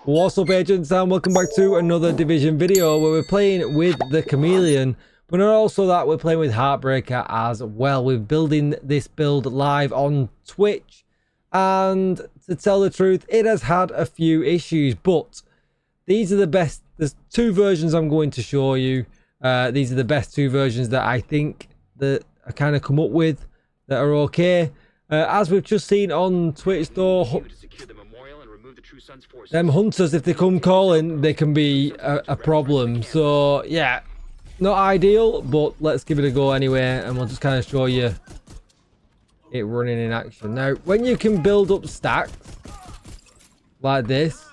What's up, agents, and welcome back to another Division video where we're playing with the Chameleon, but not also that, we're playing with Heartbreaker as well. We're building this build live on Twitch, and to tell the truth, it has had a few issues, but these are the best. There's two versions I'm going to show you. These are the best two versions that I think that I kind of come up with that are okay. As we've just seen on Twitch though, them hunters, if they come calling, they can be a problem. So yeah, not ideal, but let's give it a go anyway, and we'll just kind of show you it running in action. Now, when you can build up stacks like this,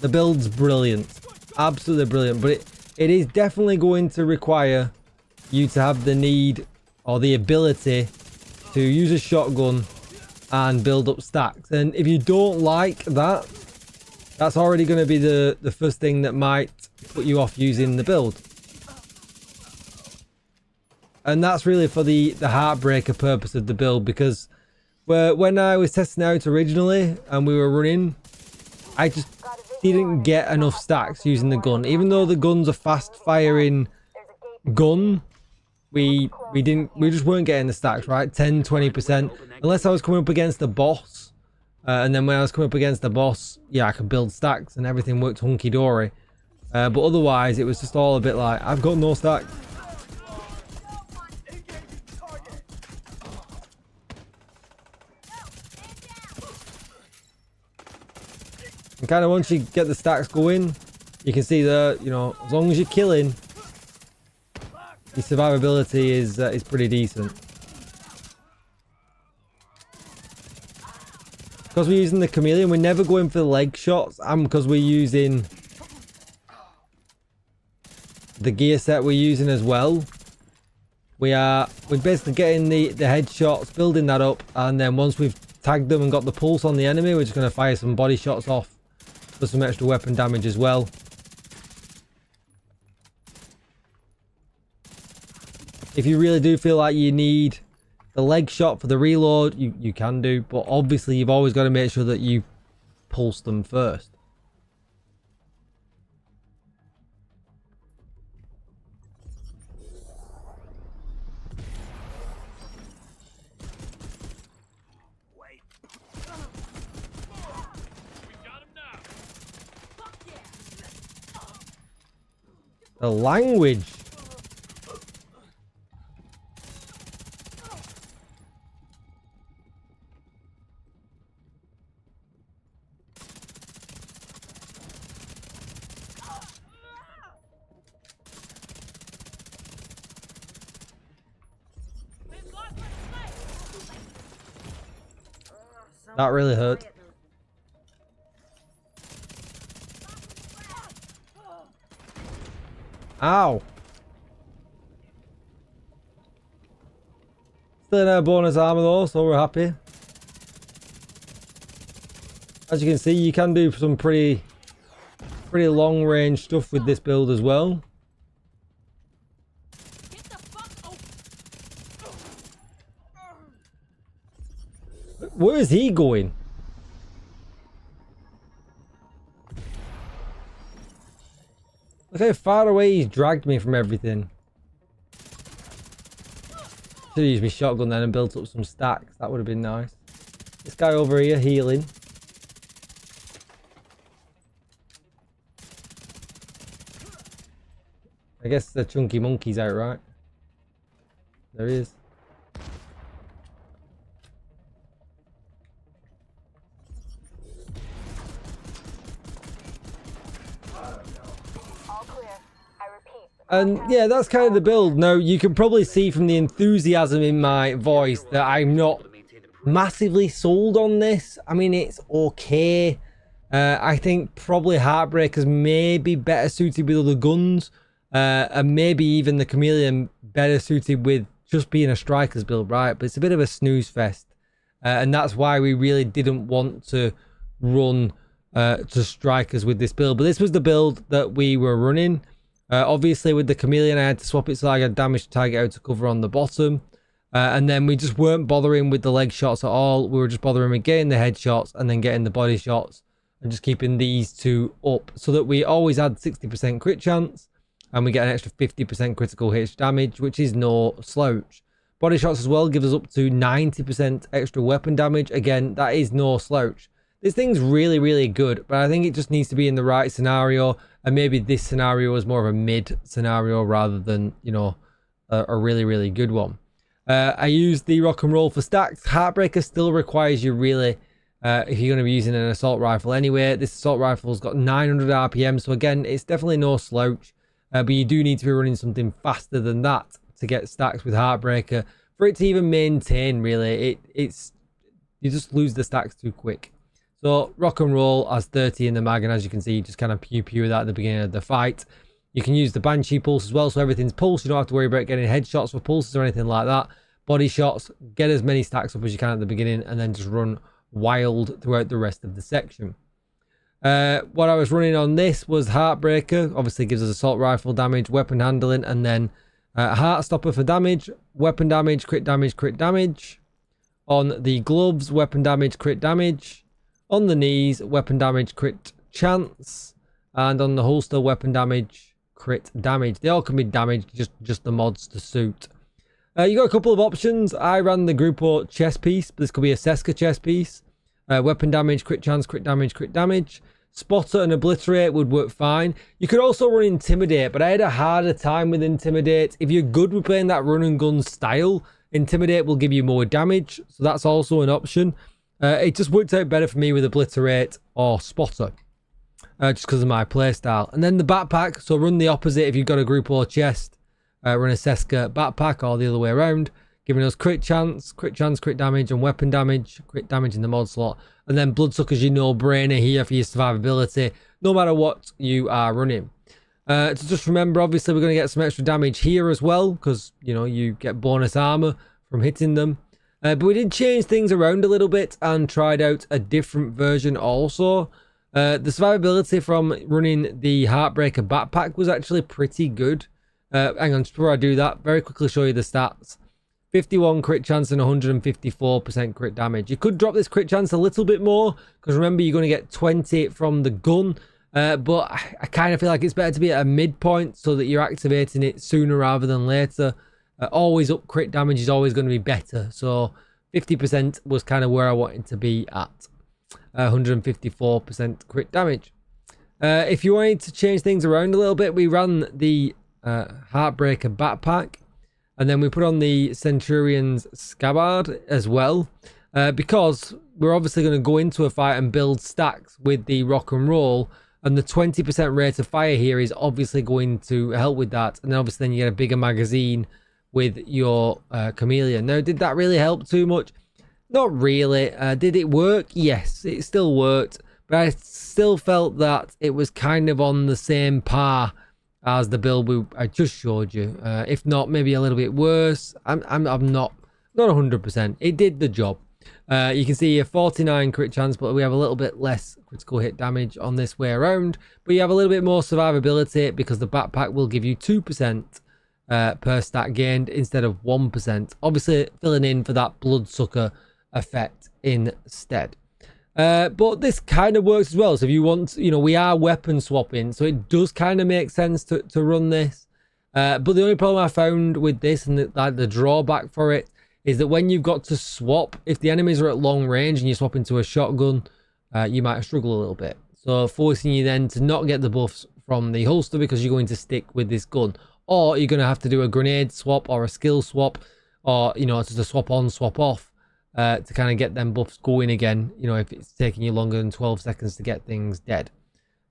the build's brilliant, absolutely brilliant, but it is definitely going to require you to have the need or the ability to use a shotgun and build up stacks. And if you don't like that, that's already going to be the first thing that might put you off using the build. And that's really for the Heartbreaker purpose of the build, because when I was testing out originally and we were running, I just didn't get enough stacks using the gun. Even though the gun's a fast firing gun, we just weren't getting the stacks, right? 10-20%, unless I was coming up against the boss, and then when I was coming up against the boss, yeah, I could build stacks and everything worked hunky-dory, but otherwise it was just all a bit like, I've got no stacks. And kind of once you get the stacks going, you can see that, you know, as long as you're killing, your survivability is pretty decent. Because we're using the Chameleon, we're never going for the leg shots, and because we're using the gear set we're using as well, we're basically getting the headshots, building that up, and then once we've tagged them and got the pulse on the enemy, we're just going to fire some body shots off for some extra weapon damage as well. If you really do feel like you need the leg shot for the reload, you can do, but obviously you've always got to make sure that you pulse them first. The language. That really hurt. Ow. Still in our bonus armor though, so we're happy. As you can see, you can do some pretty long range stuff with this build as well. Where is he going? Look how far away he's dragged me from everything. Should have used my shotgun then and built up some stacks. That would have been nice. This guy over here healing. I guess the chunky monkey's out, right? There he is. And yeah, that's kind of the build. Now, you can probably see from the enthusiasm in my voice that I'm not massively sold on this. I mean, it's okay. I think probably Heartbreaker's maybe better suited with other guns. And maybe even the Chameleon better suited with just being a striker's build, right? But it's a bit of a snooze fest. And that's why we really didn't want to run to strikers with this build. But this was the build that we were running. Obviously with the Chameleon I had to swap it so I got damage target out to cover on the bottom, and then we just weren't bothering with the leg shots at all. We were just bothering with getting the headshots and then getting the body shots and just keeping these two up so that we always add 60% crit chance and we get an extra 50% critical hit damage, which is no slouch. Body shots as well give us up to 90% extra weapon damage. Again, that is no slouch. This thing's really, really good, but I think it just needs to be in the right scenario, and maybe this scenario is more of a mid scenario rather than, you know, a really, really good one. I use the rock and roll for stacks. Heartbreaker still requires you really, if you're going to be using an assault rifle anyway. This assault rifle's got 900 RPM, so again, it's definitely no slouch, but you do need to be running something faster than that to get stacks with Heartbreaker for it to even maintain. Really, it's you just lose the stacks too quick. So rock and roll has 30 in the mag, and as you can see, you just kind of pew that at the beginning of the fight. You can use the Banshee pulse as well, so everything's pulse. You don't have to worry about getting headshots for pulses or anything like that. Body shots, get as many stacks up as you can at the beginning, and then just run wild throughout the rest of the section. What I was running on this was Heartbreaker. Obviously gives us assault rifle damage, weapon handling, and then Heartstopper for damage, weapon damage, crit damage, crit damage. On the gloves, weapon damage, crit damage. On the knees, weapon damage, crit chance. And on the holster, weapon damage, crit damage. They all can be damaged, just the mods to suit. You got a couple of options. I ran the Grupo chest piece, but this could be a Seska chest piece. Weapon damage, crit chance, crit damage, crit damage. Spotter and Obliterate would work fine. You could also run Intimidate, but I had a harder time with Intimidate. If you're good with playing that run and gun style, Intimidate will give you more damage, so that's also an option. It just worked out better for me with Obliterate or Spotter, just because of my playstyle. And then the backpack, so run the opposite if you've got a Grupo chest. Run a Seska backpack or the other way around, giving us crit chance, crit damage, and weapon damage, crit damage in the mod slot. And then Bloodsucker's your no-brainer here for your survivability, no matter what you are running. So just remember, obviously, we're going to get some extra damage here as well, because, you know, you get bonus armor from hitting them. But we did change things around a little bit and tried out a different version also. The survivability from running the Heartbreaker backpack was actually pretty good. Hang on, just before I do that, very quickly show you the stats. 51 crit chance and 154% crit damage. You could drop this crit chance a little bit more, because remember, you're going to get 20 from the gun. But I kind of feel like it's better to be at a midpoint so that you're activating it sooner rather than later. Always up crit damage is always going to be better. So 50% was kind of where I wanted to be at. 154% crit damage. If you wanted to change things around a little bit, we ran the Heartbreaker backpack, and then we put on the Centurion's scabbard as well, because we're obviously going to go into a fight and build stacks with the rock and roll, and the 20% rate of fire here is obviously going to help with that. And then obviously then you get a bigger magazine with your chameleon. Now, did that really help too much? Not really. Did it work? Yes, it still worked, but I still felt that it was kind of on the same par as the build I just showed you. If not, maybe a little bit worse. I'm not 100%. It did the job. You can see a 49 crit chance, but we have a little bit less critical hit damage on this way around. But you have a little bit more survivability because the backpack will give you 2% per stat gained instead of 1%. Obviously, filling in for that bloodsucker effect instead. But this kind of works as well. So if you want, you know, we are weapon swapping, so it does kind of make sense to run this. But the only problem I found with this, and the drawback for it, is that when you've got to swap, if the enemies are at long range and you swap into a shotgun, you might struggle a little bit. So forcing you then to not get the buffs from the holster because you're going to stick with this gun. Or you're going to have to do a grenade swap or a skill swap, or, you know, just a swap on, swap off. To kind of get them buffs going again, you know, if it's taking you longer than 12 seconds to get things dead.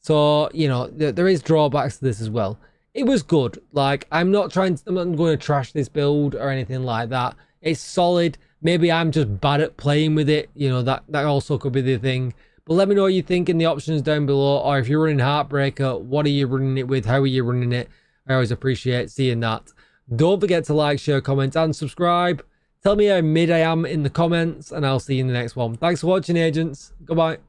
So, you know, there is drawbacks to this as well. It was good. Like, I'm not going to trash this build or anything like that. It's solid. Maybe I'm just bad at playing with it. You know, that also could be the thing. But let me know what you think in the options down below. Or if you're running Heartbreaker, what are you running it with? How are you running it? I always appreciate seeing that. Don't forget to like, share, comment, and subscribe. Tell me how mid I am in the comments, and I'll see you in the next one. Thanks for watching, agents. Goodbye.